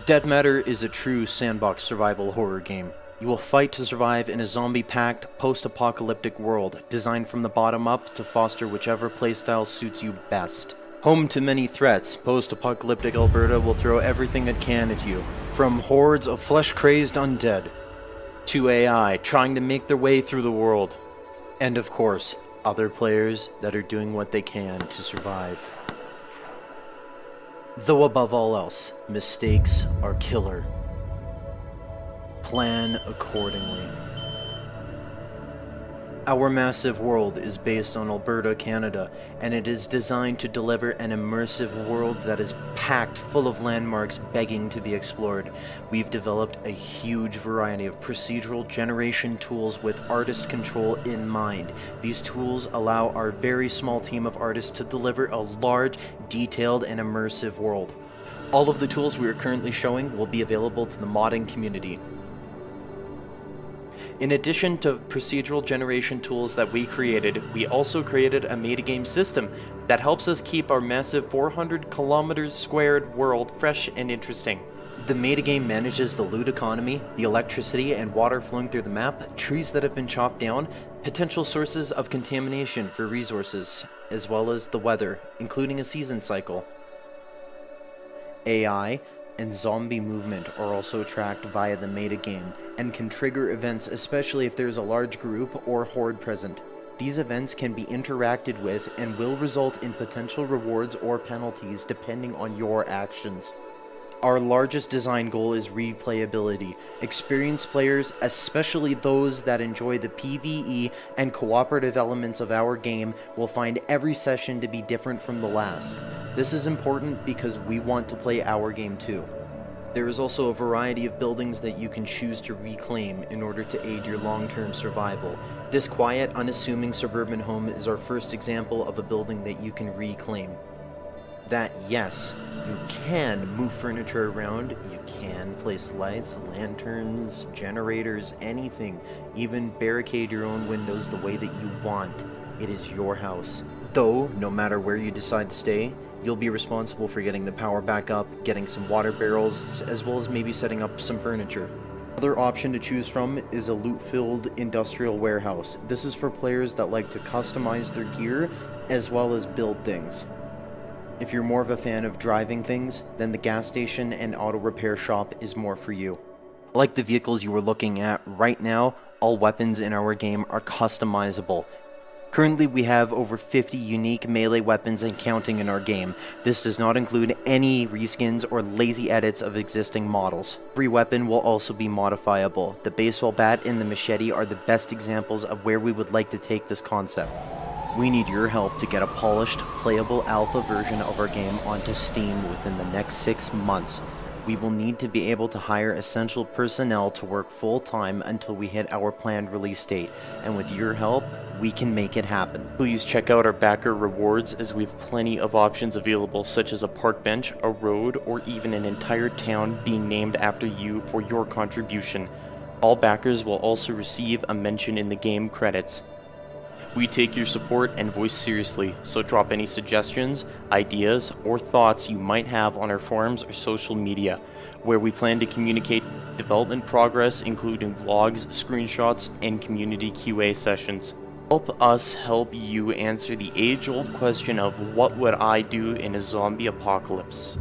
Dead Matter is a true sandbox survival horror game. You will fight to survive in a zombie-packed, post-apocalyptic world, designed from the bottom up to foster whichever playstyle suits you best. Home to many threats, post-apocalyptic Alberta will throw everything it can at you, from hordes of flesh-crazed undead, to AI trying to make their way through the world, and of course, other players that are doing what they can to survive. Though above all else, mistakes are killer. Plan accordingly. Our massive world is based on Alberta, Canada, and it is designed to deliver an immersive world that is packed full of landmarks begging to be explored. We've developed a huge variety of procedural generation tools with artist control in mind. These tools allow our very small team of artists to deliver a large, detailed, and immersive world. All of the tools we are currently showing will be available to the modding community. In addition to procedural generation tools that we created, we also created a metagame system that helps us keep our massive 400 kilometers squared world fresh and interesting. The metagame manages the loot economy, the electricity and water flowing through the map, trees that have been chopped down, potential sources of contamination for resources, as well as the weather, including a season cycle. AI and zombie movement are also tracked via the metagame and can trigger events, especially if there's a large group or horde present. These events can be interacted with and will result in potential rewards or penalties depending on your actions. Our largest design goal is replayability. Experienced players, especially those that enjoy the PvE and cooperative elements of our game, will find every session to be different from the last. This is important because we want to play our game too. There is also a variety of buildings that you can choose to reclaim in order to aid your long-term survival. This quiet, unassuming suburban home is our first example of a building that you can reclaim. That, yes, you can move furniture around, you can place lights, lanterns, generators, anything, even barricade your own windows the way that you want. It is your house. Though, no matter where you decide to stay, you'll be responsible for getting the power back up, getting some water barrels, as well as maybe setting up some furniture. Another option to choose from is a loot-filled industrial warehouse. This is for players that like to customize their gear, as well as build things. If you're more of a fan of driving things, then the gas station and auto repair shop is more for you. Like the vehicles you were looking at right now, all weapons in our game are customizable. Currently we have over 50 unique melee weapons and counting in our game. This does not include any reskins or lazy edits of existing models. Every weapon will also be modifiable. The baseball bat and the machete are the best examples of where we would like to take this concept. We need your help to get a polished, playable alpha version of our game onto Steam within the next 6 months. We will need to be able to hire essential personnel to work full-time until we hit our planned release date, and with your help, we can make it happen. Please check out our backer rewards, as we have plenty of options available, such as a park bench, a road, or even an entire town being named after you for your contribution. All backers will also receive a mention in the game credits. We take your support and voice seriously, so drop any suggestions, ideas, or thoughts you might have on our forums or social media, where we plan to communicate development progress, including vlogs, screenshots, and community QA sessions. Help us help you answer the age-old question of what would I do in a zombie apocalypse?